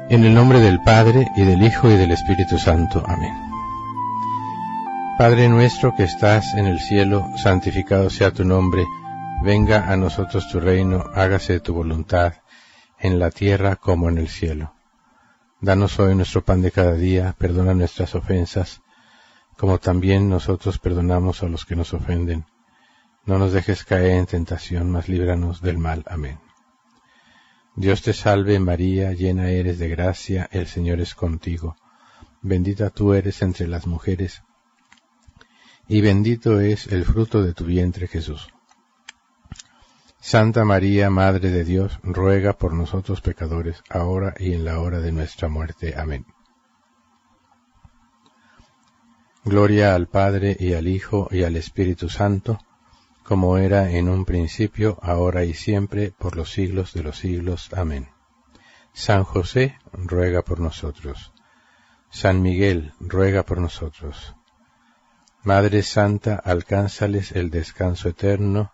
En el nombre del Padre, y del Hijo, y del Espíritu Santo. Amén. Padre nuestro que estás en el cielo, santificado sea tu nombre. Venga a nosotros tu reino, hágase tu voluntad, en la tierra como en el cielo. Danos hoy nuestro pan de cada día, perdona nuestras ofensas, como también nosotros perdonamos a los que nos ofenden. No nos dejes caer en tentación, mas líbranos del mal. Amén. Dios te salve María, llena eres de gracia, el Señor es contigo. Bendita tú eres entre las mujeres, y bendito es el fruto de tu vientre Jesús. Santa María, Madre de Dios, ruega por nosotros pecadores, ahora y en la hora de nuestra muerte. Amén. Gloria al Padre, y al Hijo, y al Espíritu Santo, como era en un principio, ahora y siempre, por los siglos de los siglos. Amén. San José, ruega por nosotros. San Miguel, ruega por nosotros. Madre Santa, alcánzales el descanso eterno,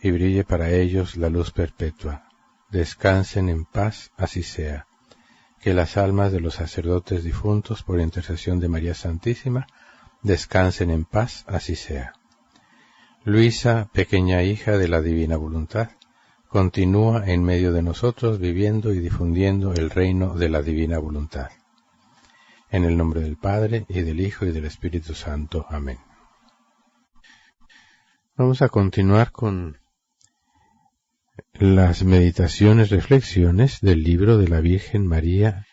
y brille para ellos la luz perpetua. Descansen en paz, así sea. Que las almas de los sacerdotes difuntos, por intercesión de María Santísima, descansen en paz, así sea. Luisa, pequeña hija de la divina voluntad, continúa en medio de nosotros viviendo y difundiendo el reino de la divina voluntad. En el nombre del Padre, y del Hijo, y del Espíritu Santo. Amén. Vamos a continuar con las meditaciones, reflexiones del libro de la Virgen María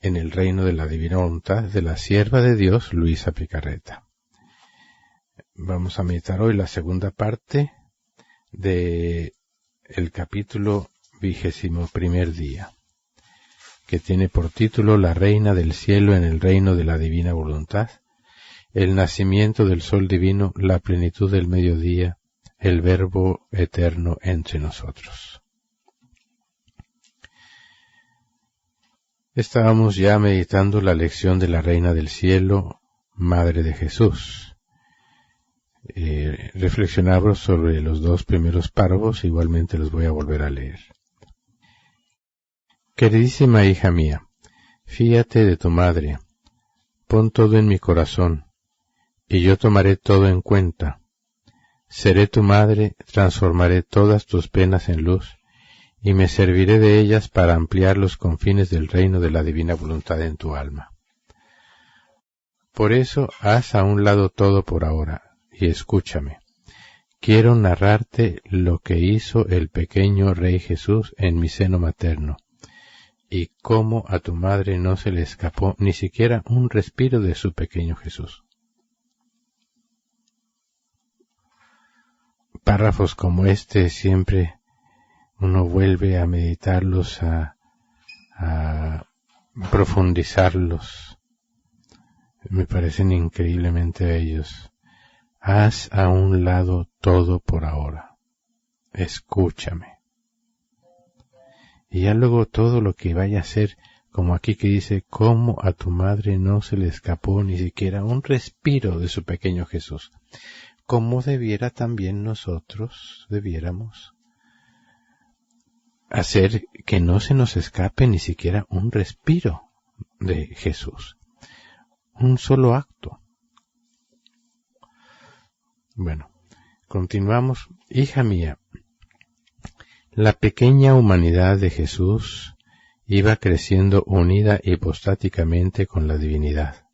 en el reino de la divina voluntad de la sierva de Dios, Luisa Picarreta. Vamos a meditar hoy la segunda parte de el capítulo 21 día, que tiene por título La Reina del Cielo en el reino de la divina voluntad, el nacimiento del sol divino, la plenitud del mediodía, el Verbo eterno entre nosotros. Estábamos ya meditando la lección de la Reina del Cielo, Madre de Jesús. Reflexionamos sobre los dos primeros párrafos, igualmente los voy a volver a leer. Queridísima hija mía, fíate de tu madre, pon todo en mi corazón, y yo tomaré todo en cuenta. Seré tu madre, transformaré todas tus penas en luz, y me serviré de ellas para ampliar los confines del reino de la divina voluntad en tu alma. Por eso, haz a un lado todo por ahora, y escúchame. Quiero narrarte lo que hizo el pequeño Rey Jesús en mi seno materno, y cómo a tu madre no se le escapó ni siquiera un respiro de su pequeño Jesús. Párrafos como este siempre uno vuelve a meditarlos, a profundizarlos. Me parecen increíblemente bellos. Haz a un lado todo por ahora. Escúchame. Y ya luego todo lo que vaya a hacer, como aquí que dice, cómo a tu madre no se le escapó ni siquiera un respiro de su pequeño Jesús. Cómo debiera también nosotros, debiéramos hacer que no se nos escape ni siquiera un respiro de Jesús. Un solo acto. Bueno, continuamos. Hija mía, la pequeña humanidad de Jesús iba creciendo unida hipostáticamente con la divinidad.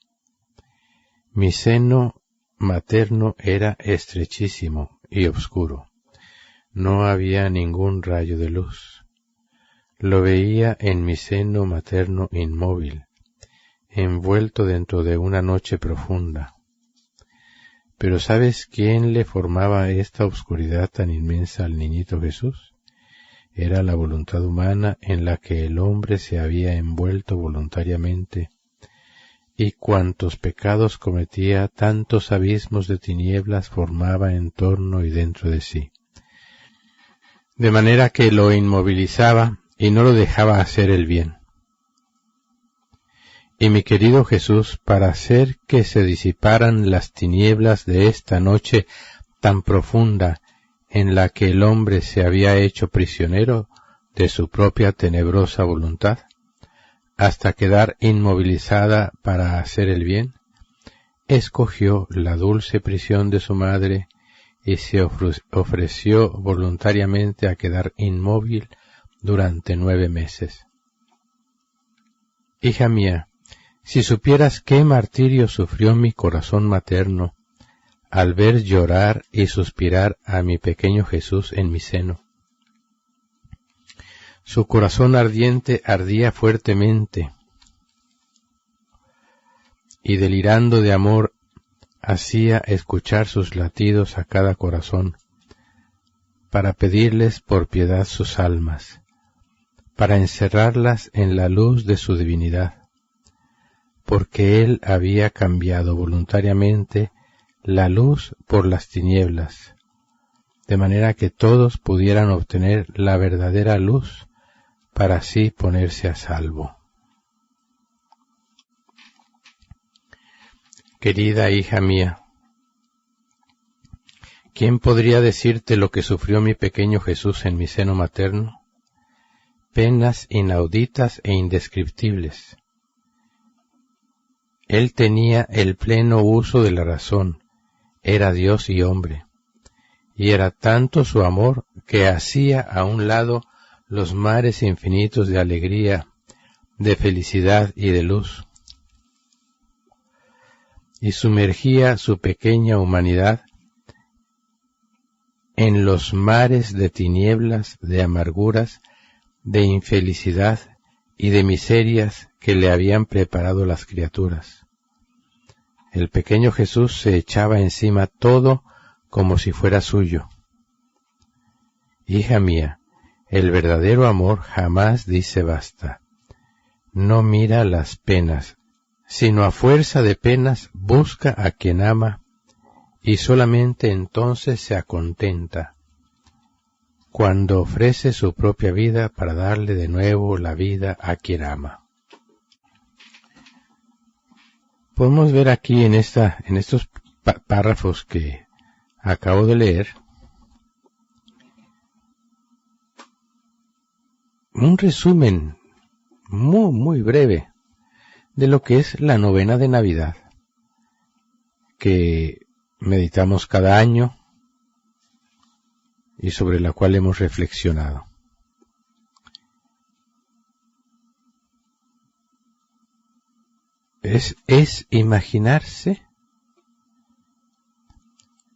Mi seno materno era estrechísimo y oscuro. No había ningún rayo de luz. Lo veía en mi seno materno inmóvil, envuelto dentro de una noche profunda. Pero ¿sabes quién le formaba esta oscuridad tan inmensa al niñito Jesús? Era la voluntad humana en la que el hombre se había envuelto voluntariamente, y cuantos pecados cometía, tantos abismos de tinieblas formaba en torno y dentro de sí, de manera que lo inmovilizaba y no lo dejaba hacer el bien. Y mi querido Jesús, para hacer que se disiparan las tinieblas de esta noche tan profunda en la que el hombre se había hecho prisionero de su propia tenebrosa voluntad, hasta quedar inmovilizada para hacer el bien, escogió la dulce prisión de su madre y se ofreció voluntariamente a quedar inmóvil durante 9 meses. Hija mía, si supieras qué martirio sufrió mi corazón materno al ver llorar y suspirar a mi pequeño Jesús en mi seno. Su corazón ardiente ardía fuertemente, y delirando de amor hacía escuchar sus latidos a cada corazón, para pedirles por piedad sus almas, para encerrarlas en la luz de su divinidad, porque él había cambiado voluntariamente la luz por las tinieblas, de manera que todos pudieran obtener la verdadera luz para así ponerse a salvo. Querida hija mía, ¿quién podría decirte lo que sufrió mi pequeño Jesús en mi seno materno? Penas inauditas e indescriptibles. Él tenía el pleno uso de la razón, era Dios y hombre, y era tanto su amor que hacía a un lado los mares infinitos de alegría, de felicidad y de luz, y sumergía su pequeña humanidad en los mares de tinieblas, de amarguras, de infelicidad y de miserias que le habían preparado las criaturas. El pequeño Jesús se echaba encima todo como si fuera suyo. Hija mía, el verdadero amor jamás dice basta. No mira las penas, sino a fuerza de penas busca a quien ama, y solamente entonces se acontenta, cuando ofrece su propia vida para darle de nuevo la vida a quien ama. Podemos ver aquí en estos párrafos que acabo de leer, un resumen muy breve de lo que es la novena de Navidad, que meditamos cada año y sobre la cual hemos reflexionado. Es imaginarse,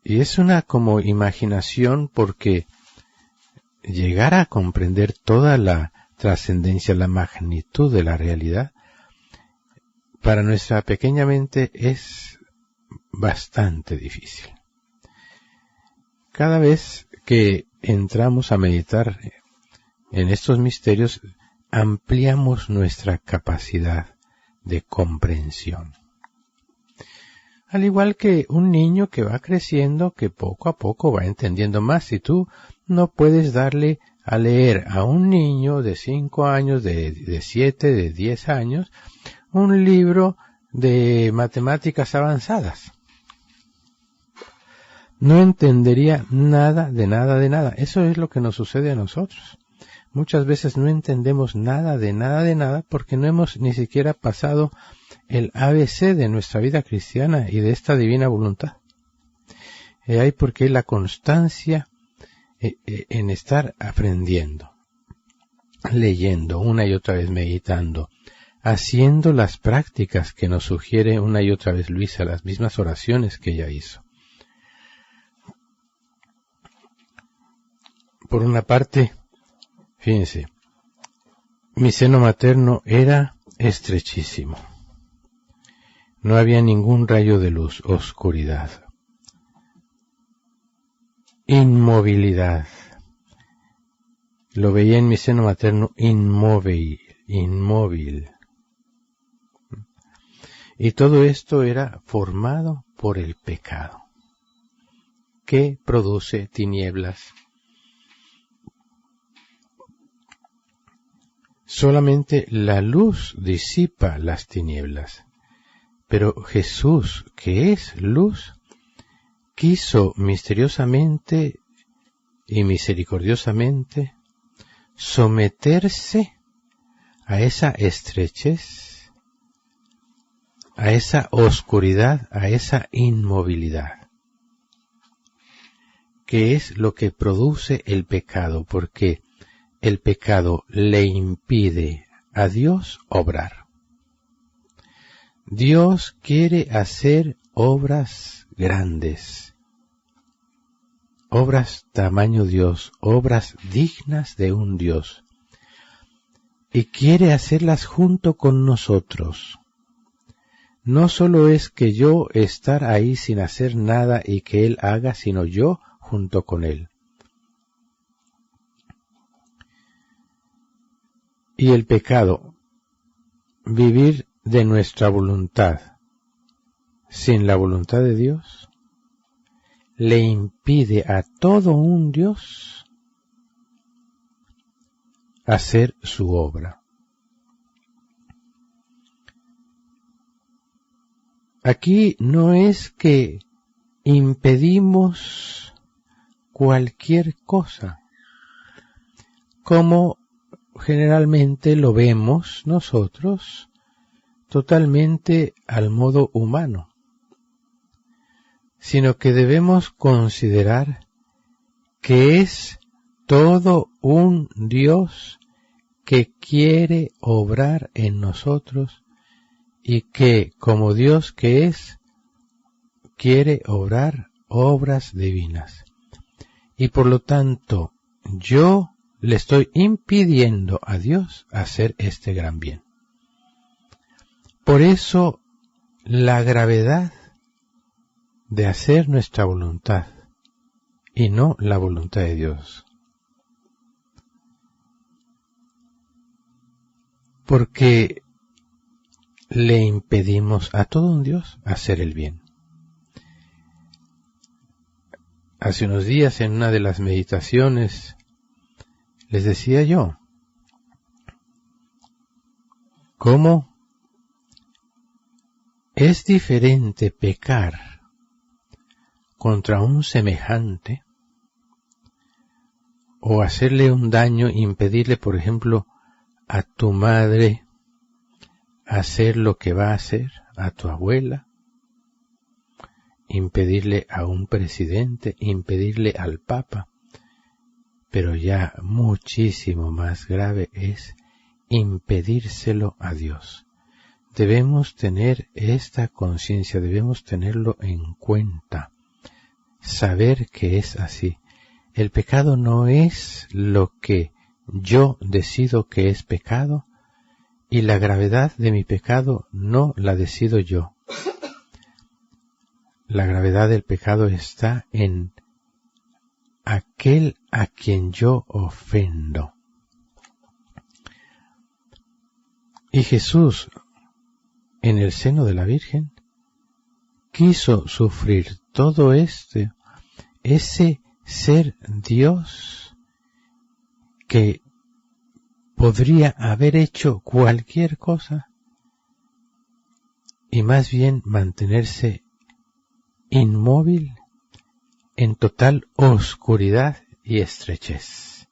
y es una como imaginación porque llegar a comprender toda la trascendencia, la magnitud de la realidad, para nuestra pequeña mente es bastante difícil. Cada vez que entramos a meditar en estos misterios, ampliamos nuestra capacidad de comprensión. Al igual que un niño que va creciendo, que poco a poco va entendiendo más. Si tú no puedes darle a leer a un niño de 5 años, de 7, de 10 años, un libro de matemáticas avanzadas, no entendería nada de nada. Eso es lo que nos sucede a nosotros. Muchas veces no entendemos nada de nada porque no hemos ni siquiera pasado el ABC de nuestra vida cristiana y de esta divina voluntad. Hay porque la constancia en estar aprendiendo, leyendo una y otra vez, meditando, haciendo las prácticas que nos sugiere una y otra vez Luisa, las mismas oraciones que ella hizo. Por una parte, fíjense, mi seno materno era estrechísimo. No había ningún rayo de luz, oscuridad, inmovilidad. Lo veía en mi seno materno inmóvil. Y todo esto era formado por el pecado, que produce tinieblas. Solamente la luz disipa las tinieblas. Pero Jesús, que es luz, quiso misteriosamente y misericordiosamente someterse a esa estrechez, a esa oscuridad, a esa inmovilidad, que es lo que produce el pecado, porque el pecado le impide a Dios obrar. Dios quiere hacer obras grandes, obras tamaño Dios, obras dignas de un Dios, y quiere hacerlas junto con nosotros. No solo es que yo estar ahí sin hacer nada y que Él haga, sino yo junto con Él. Y el pecado, vivir de nuestra voluntad sin la voluntad de Dios, le impide a todo un Dios hacer su obra. Aquí no es que impedimos cualquier cosa, como generalmente lo vemos nosotros, totalmente al modo humano, sino que debemos considerar que es todo un Dios que quiere obrar en nosotros y que, como Dios que es, quiere obrar obras divinas. Y por lo tanto, yo le estoy impidiendo a Dios hacer este gran bien. Por eso, la gravedad de hacer nuestra voluntad y no la voluntad de Dios. Porque le impedimos a todo un Dios hacer el bien. Hace unos días en una de las meditaciones les decía yo cómo es diferente pecar contra un semejante o hacerle un daño, impedirle, por ejemplo, a tu madre hacer lo que va a hacer, a tu abuela, impedirle a un presidente, impedirle al Papa, pero ya muchísimo más grave es impedírselo a Dios. Debemos tener esta conciencia, debemos tenerlo en cuenta, saber que es así. El pecado no es lo que yo decido que es pecado, y la gravedad de mi pecado no la decido yo. La gravedad del pecado está en aquel a quien yo ofendo. Y Jesús, en el seno de la Virgen, quiso sufrir todo ese ser Dios que podría haber hecho cualquier cosa y más bien mantenerse inmóvil en total oscuridad y estrechez.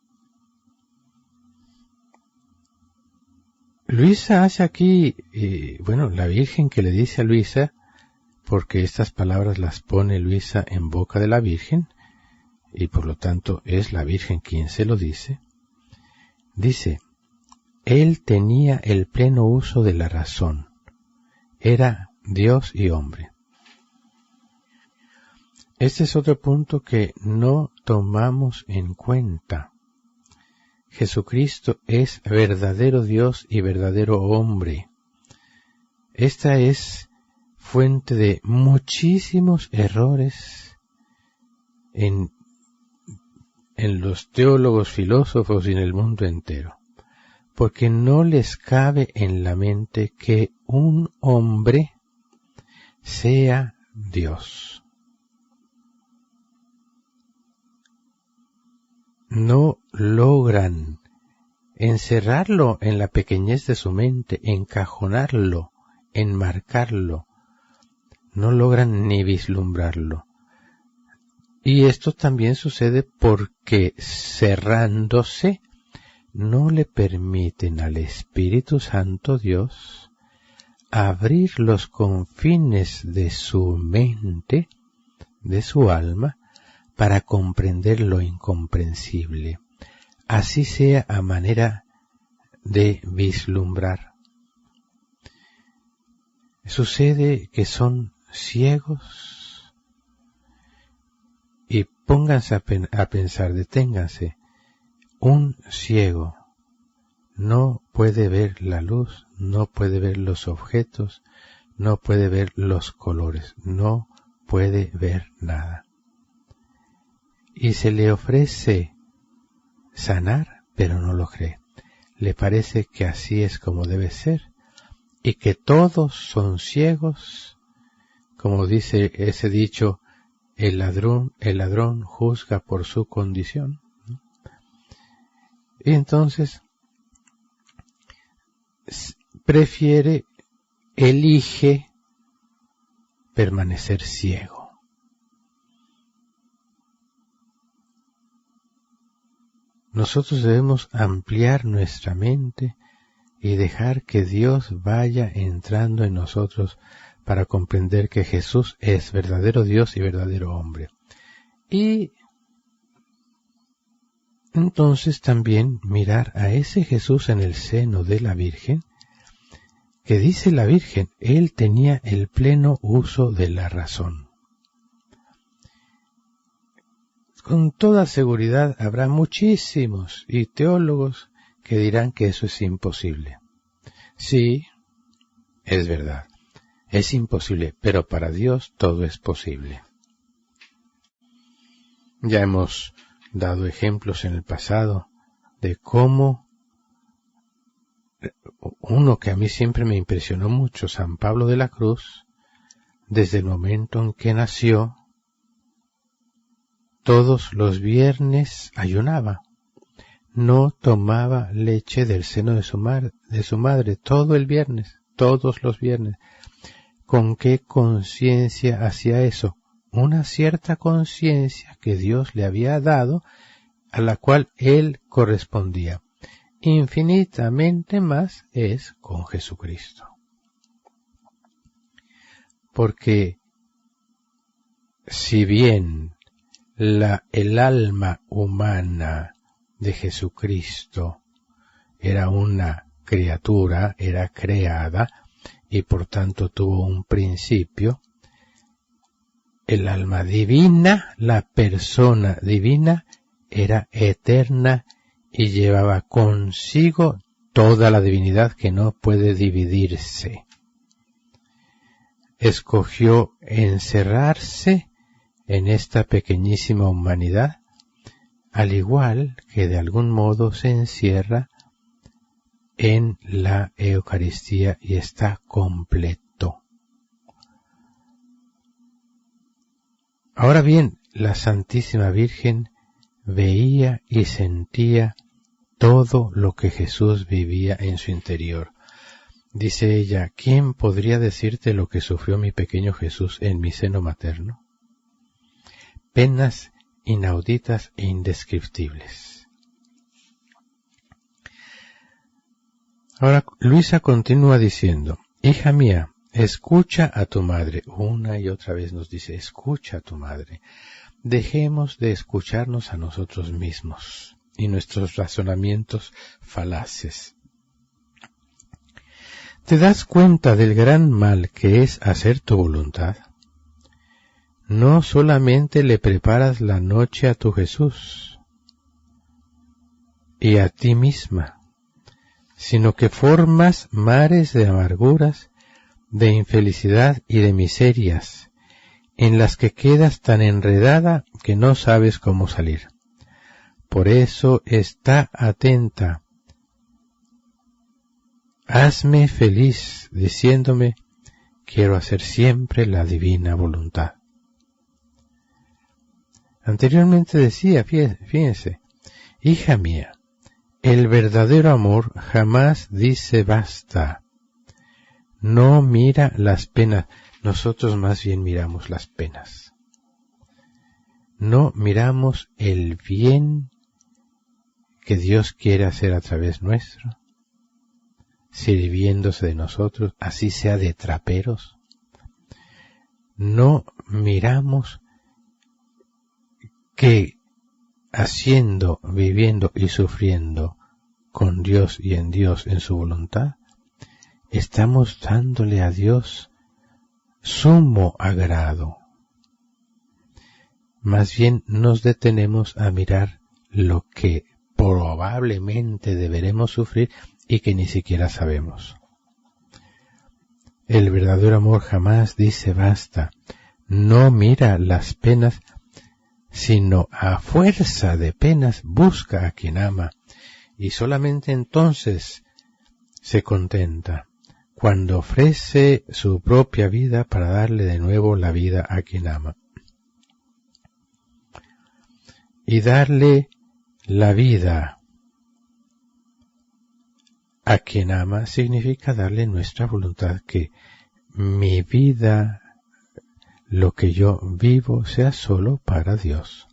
Luisa hace aquí, la Virgen que le dice a Luisa, porque estas palabras las pone Luisa en boca de la Virgen, y por lo tanto es la Virgen quien se lo dice, dice: Él tenía el pleno uso de la razón, era Dios y hombre. Este es otro punto que no tomamos en cuenta. Jesucristo es verdadero Dios y verdadero hombre. Esta es fuente de muchísimos errores en los teólogos, filósofos y en el mundo entero, porque no les cabe en la mente que un hombre sea Dios. No logran encerrarlo en la pequeñez de su mente, encajonarlo, enmarcarlo, no logran ni vislumbrarlo. Y esto también sucede porque cerrándose no le permiten al Espíritu Santo Dios abrir los confines de su mente, de su alma, para comprender lo incomprensible, así sea a manera de vislumbrar. Sucede que son ciegos, y pónganse a pensar, deténganse. Un ciego no puede ver la luz, no puede ver los objetos, no puede ver los colores, no puede ver nada. Y se le ofrece sanar, pero no lo cree. Le parece que así es como debe ser y que todos son ciegos, como dice ese dicho, el ladrón juzga por su condición. Y entonces elige permanecer ciego. Nosotros debemos ampliar nuestra mente y dejar que Dios vaya entrando en nosotros para comprender que Jesús es verdadero Dios y verdadero hombre. Y entonces también mirar a ese Jesús en el seno de la Virgen, que dice la Virgen, él tenía el pleno uso de la razón. Con toda seguridad habrá muchísimos y teólogos que dirán que eso es imposible. Sí, es verdad, es imposible, pero para Dios todo es posible. Ya hemos dado ejemplos en el pasado de cómo uno que a mí siempre me impresionó mucho, San Pablo de la Cruz, desde el momento en que nació, todos los viernes ayunaba, no tomaba leche del seno de su madre, todo el viernes, todos los viernes. ¿Con qué conciencia hacía eso? Una cierta conciencia que Dios le había dado, a la cual él correspondía. Infinitamente más es con Jesucristo. Porque si bien el alma humana de Jesucristo era una criatura, era creada y por tanto tuvo un principio, el alma divina, la persona divina, era eterna y llevaba consigo toda la divinidad que no puede dividirse. Escogió encerrarse en esta pequeñísima humanidad, al igual que de algún modo se encierra en la Eucaristía y está completo. Ahora bien, la Santísima Virgen veía y sentía todo lo que Jesús vivía en su interior. Dice ella, ¿quién podría decirte lo que sufrió mi pequeño Jesús en mi seno materno? Penas inauditas e indescriptibles. Ahora Luisa continúa diciendo, hija mía, escucha a tu madre. Una y otra vez nos dice, escucha a tu madre. Dejemos de escucharnos a nosotros mismos y nuestros razonamientos falaces. ¿Te das cuenta del gran mal que es hacer tu voluntad? No solamente le preparas la noche a tu Jesús y a ti misma, sino que formas mares de amarguras, de infelicidad y de miserias, en las que quedas tan enredada que no sabes cómo salir. Por eso está atenta. Hazme feliz diciéndome, quiero hacer siempre la divina voluntad. Anteriormente decía, fíjense, hija mía, El verdadero amor jamás dice basta. No mira las penas. Nosotros más bien miramos las penas. No miramos el bien que Dios quiere hacer a través nuestro, sirviéndose de nosotros, así sea de traperos. No miramos que haciendo, viviendo y sufriendo con Dios y en Dios en su voluntad, estamos dándole a Dios sumo agrado. Más bien nos detenemos a mirar lo que probablemente deberemos sufrir y que ni siquiera sabemos. El verdadero amor jamás dice basta, no mira las penas, sino a fuerza de penas busca a quien ama, y solamente entonces se contenta, cuando ofrece su propia vida para darle de nuevo la vida a quien ama. Y darle la vida a quien ama significa darle nuestra voluntad, que mi vida, lo que yo vivo, sea solo para Dios.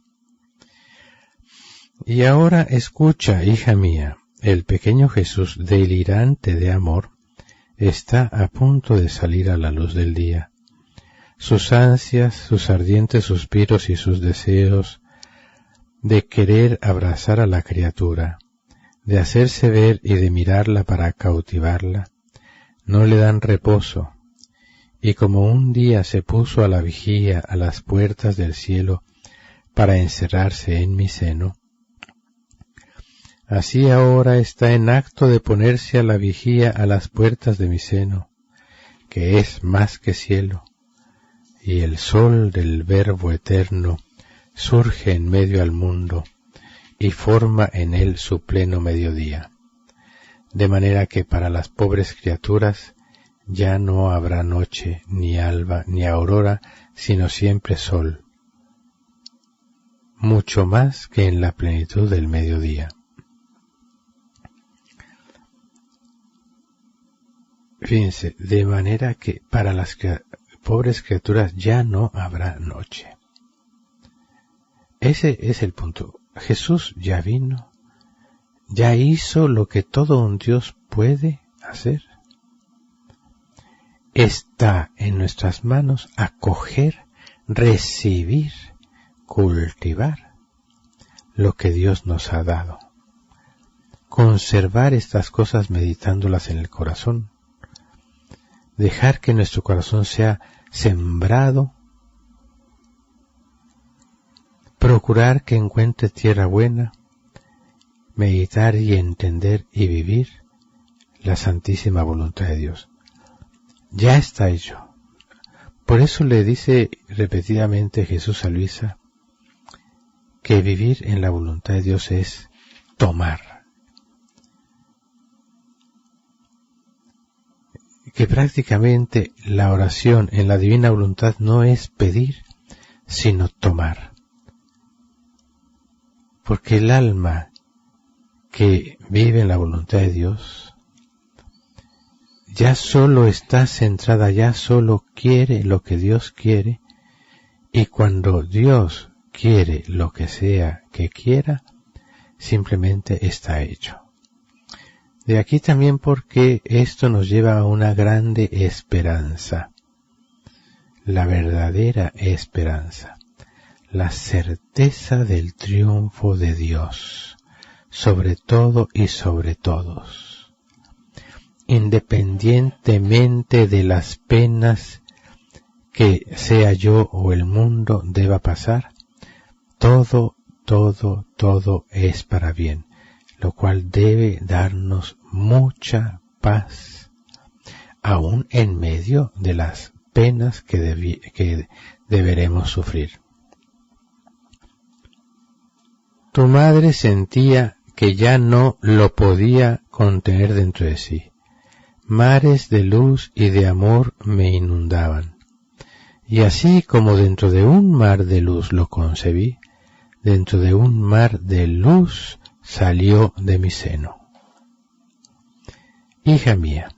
Y ahora escucha, hija mía, el pequeño Jesús, delirante de amor, está a punto de salir a la luz del día. Sus ansias, sus ardientes suspiros y sus deseos de querer abrazar a la criatura, de hacerse ver y de mirarla para cautivarla, no le dan reposo, y como un día se puso a la vigía a las puertas del cielo para encerrarse en mi seno, así ahora está en acto de ponerse a la vigía a las puertas de mi seno, que es más que cielo, y el sol del Verbo eterno surge en medio al mundo y forma en él su pleno mediodía, de manera que para las pobres criaturas ya no habrá noche, ni alba, ni aurora, sino siempre sol, mucho más que en la plenitud del mediodía. Fíjense, de manera que para las pobres criaturas ya no habrá noche. Ese es el punto. Jesús ya vino, ya hizo lo que todo un Dios puede hacer. Está en nuestras manos acoger, recibir, cultivar lo que Dios nos ha dado. Conservar estas cosas meditándolas en el corazón. Dejar que nuestro corazón sea sembrado. Procurar que encuentre tierra buena, meditar y entender y vivir la santísima voluntad de Dios. Ya está hecho. Por eso le dice repetidamente Jesús a Luisa que vivir en la voluntad de Dios es tomar. Que prácticamente la oración en la divina voluntad no es pedir, sino tomar. Porque el alma que vive en la voluntad de Dios ya solo está centrada, ya solo quiere lo que Dios quiere, y cuando Dios quiere lo que sea que quiera, simplemente está hecho. De aquí también porque esto nos lleva a una grande esperanza, la verdadera esperanza. La certeza del triunfo de Dios, sobre todo y sobre todos, independientemente de las penas que sea yo o el mundo deba pasar, todo es para bien, lo cual debe darnos mucha paz, aún en medio de las penas que deberemos sufrir. Tu madre sentía que ya no lo podía contener dentro de sí. Mares de luz y de amor me inundaban. Y así como dentro de un mar de luz lo concebí, dentro de un mar de luz salió de mi seno. Hija mía,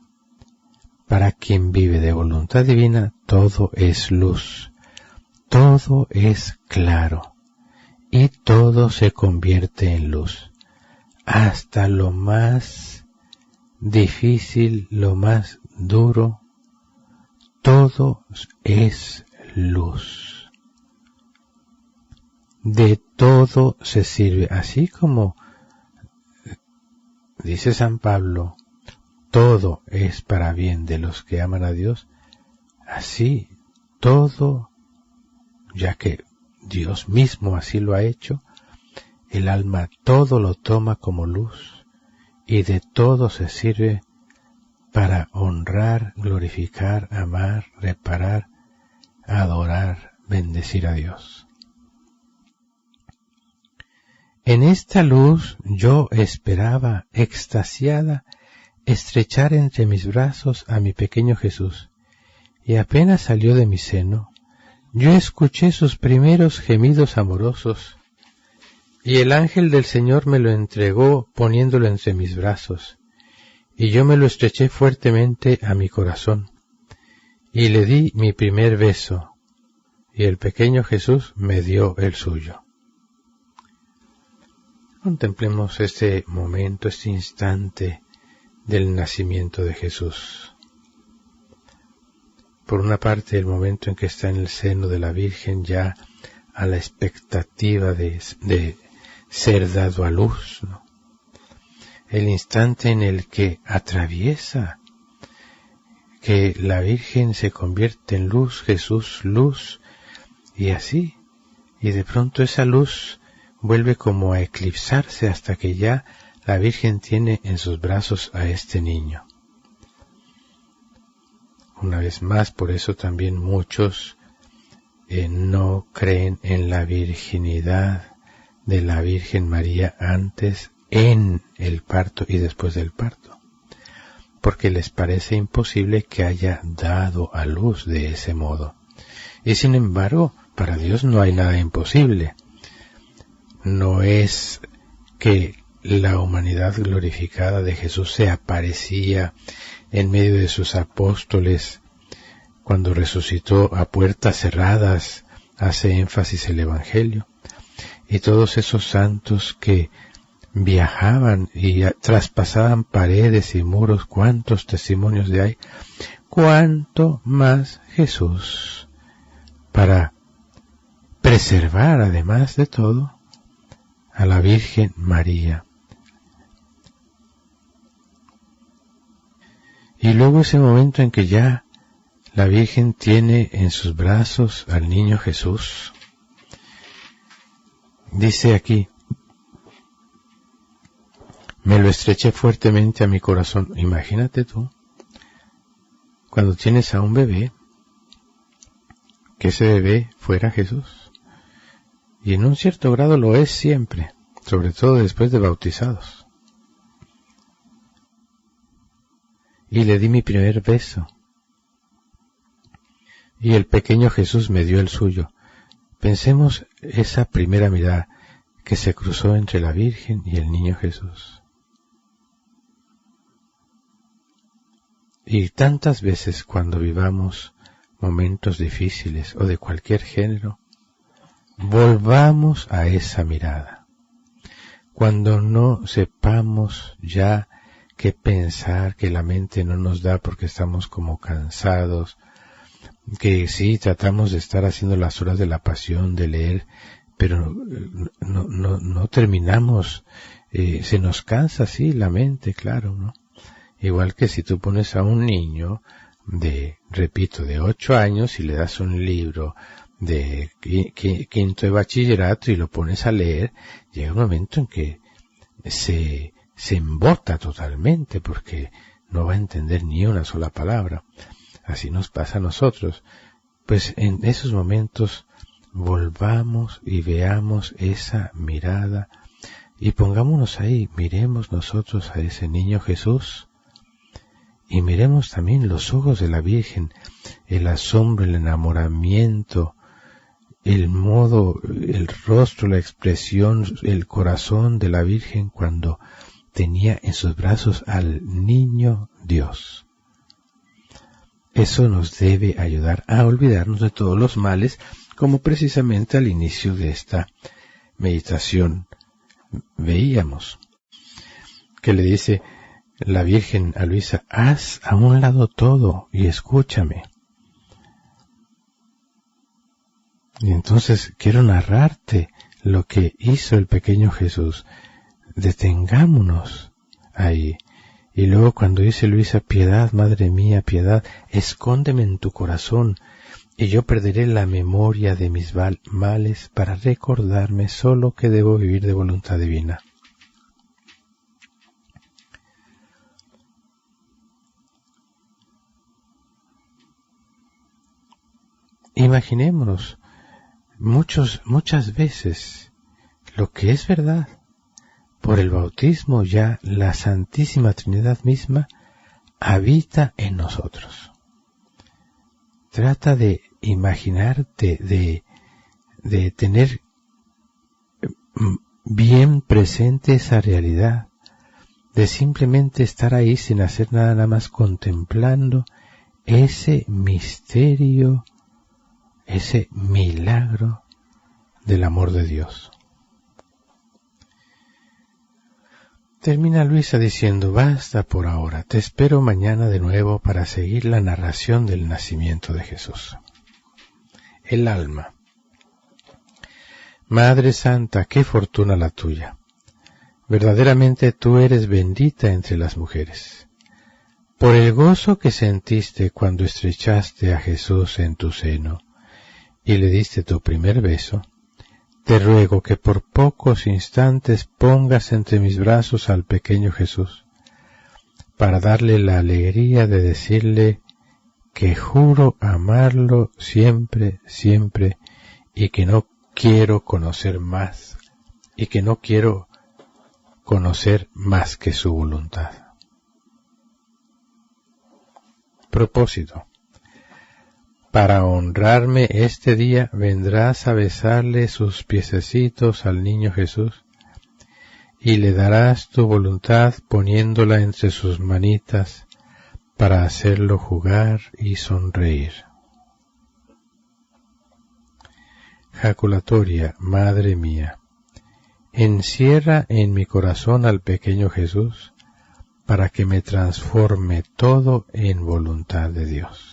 para quien vive de voluntad divina, todo es luz, todo es claro, y todo se convierte en luz. Hasta lo más difícil, lo más duro, todo es luz. De todo se sirve, así como dice San Pablo, todo es para bien de los que aman a Dios, así todo, ya que Dios mismo así lo ha hecho, el alma todo lo toma como luz y de todo se sirve para honrar, glorificar, amar, reparar, adorar, bendecir a Dios. En esta luz yo esperaba, extasiada, estrechar entre mis brazos a mi pequeño Jesús, y apenas salió de mi seno, yo escuché sus primeros gemidos amorosos, y el ángel del Señor me lo entregó poniéndolo entre mis brazos, y yo me lo estreché fuertemente a mi corazón, y le di mi primer beso, y el pequeño Jesús me dio el suyo. Contemplemos este momento, este instante del nacimiento de Jesús. Por una parte, el momento en que está en el seno de la Virgen, ya a la expectativa de ser dado a luz, ¿no? El instante en el que atraviesa, que la Virgen se convierte en luz, Jesús luz, y así, y de pronto esa luz vuelve como a eclipsarse hasta que ya la Virgen tiene en sus brazos a este niño. Una vez más, por eso también muchos no creen en la virginidad de la Virgen María antes, en el parto y después del parto, porque les parece imposible que haya dado a luz de ese modo. Y sin embargo, para Dios no hay nada imposible. No es que la humanidad glorificada de Jesús se aparecía en medio de sus apóstoles cuando resucitó a puertas cerradas, hace énfasis el Evangelio, y todos esos santos que viajaban y traspasaban paredes y muros, cuántos testimonios de hay, cuánto más Jesús, para preservar además de todo a la Virgen María. Y luego ese momento en que ya la Virgen tiene en sus brazos al niño Jesús, dice aquí, me lo estreché fuertemente a mi corazón. Imagínate tú, cuando tienes a un bebé, que ese bebé fuera Jesús. Y en un cierto grado lo es siempre, sobre todo después de bautizados. Y le di mi primer beso. Y el pequeño Jesús me dio el suyo. Pensemos esa primera mirada que se cruzó entre la Virgen y el niño Jesús. Y tantas veces cuando vivamos momentos difíciles o de cualquier género, volvamos a esa mirada. Cuando no sepamos ya qué pensar, que la mente no nos da porque estamos como cansados, que sí, tratamos de estar haciendo las horas de la pasión, de leer, pero no terminamos, se nos cansa, sí, la mente, claro, ¿no? Igual que si tú pones a un niño de 8 años y le das un libro de quinto de bachillerato y lo pones a leer, llega un momento en que se embota totalmente porque no va a entender ni una sola palabra. Así nos pasa a nosotros. Pues en esos momentos volvamos y veamos esa mirada y pongámonos ahí, miremos nosotros a ese niño Jesús y miremos también los ojos de la Virgen, el asombro, el enamoramiento el modo, el rostro, la expresión, el corazón de la Virgen cuando tenía en sus brazos al niño Dios. Eso nos debe ayudar a olvidarnos de todos los males, como precisamente al inicio de esta meditación veíamos, que le dice la Virgen a Luisa: haz a un lado todo y escúchame. Y entonces quiero narrarte lo que hizo el pequeño Jesús. Detengámonos ahí. Y luego cuando dice Luisa: piedad, madre mía, piedad, escóndeme en tu corazón, y yo perderé la memoria de mis males para recordarme solo que debo vivir de voluntad divina. Imaginémonos muchas veces lo que es verdad. Por el bautismo ya la Santísima Trinidad misma habita en nosotros. Trata de imaginarte, de tener bien presente esa realidad, de simplemente estar ahí sin hacer nada más contemplando ese misterio, ese milagro del amor de Dios. Termina Luisa diciendo: basta por ahora, te espero mañana de nuevo para seguir la narración del nacimiento de Jesús. El alma. Madre Santa, qué fortuna la tuya. Verdaderamente tú eres bendita entre las mujeres. Por el gozo que sentiste cuando estrechaste a Jesús en tu seno y le diste tu primer beso, te ruego que por pocos instantes pongas entre mis brazos al pequeño Jesús, para darle la alegría de decirle que juro amarlo siempre, siempre, y que no quiero conocer más, y que no quiero conocer más que su voluntad. Propósito. Para honrarme este día vendrás a besarle sus piececitos al niño Jesús y le darás tu voluntad poniéndola entre sus manitas para hacerlo jugar y sonreír. Jaculatoria, Madre mía, encierra en mi corazón al pequeño Jesús para que me transforme todo en voluntad de Dios.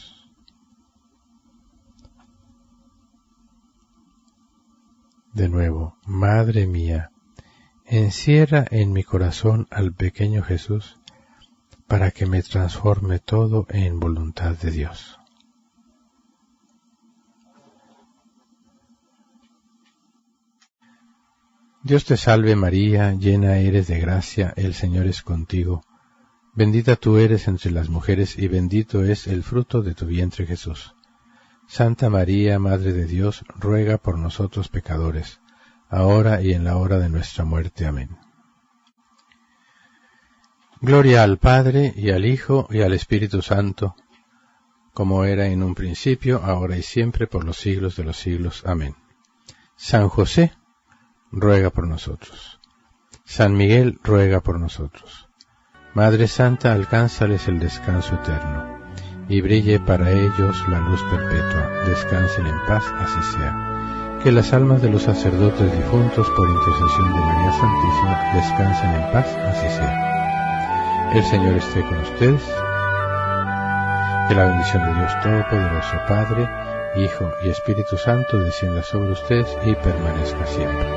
De nuevo, Madre mía, encierra en mi corazón al pequeño Jesús para que me transforme todo en voluntad de Dios. Dios te salve María, llena eres de gracia, el Señor es contigo. Bendita tú eres entre las mujeres y bendito es el fruto de tu vientre Jesús. Santa María, Madre de Dios, ruega por nosotros pecadores, ahora y en la hora de nuestra muerte. Amén. Gloria al Padre, y al Hijo, y al Espíritu Santo, como era en un principio, ahora y siempre, por los siglos de los siglos. Amén. San José, ruega por nosotros. San Miguel, ruega por nosotros. Madre Santa, alcánzales el descanso eterno, y brille para ellos la luz perpetua. Descansen en paz, así sea. Que las almas de los sacerdotes difuntos, por intercesión de María Santísima, descansen en paz, así sea. El Señor esté con ustedes. Que la bendición de Dios Todopoderoso, Padre, Hijo y Espíritu Santo, descienda sobre ustedes y permanezca siempre.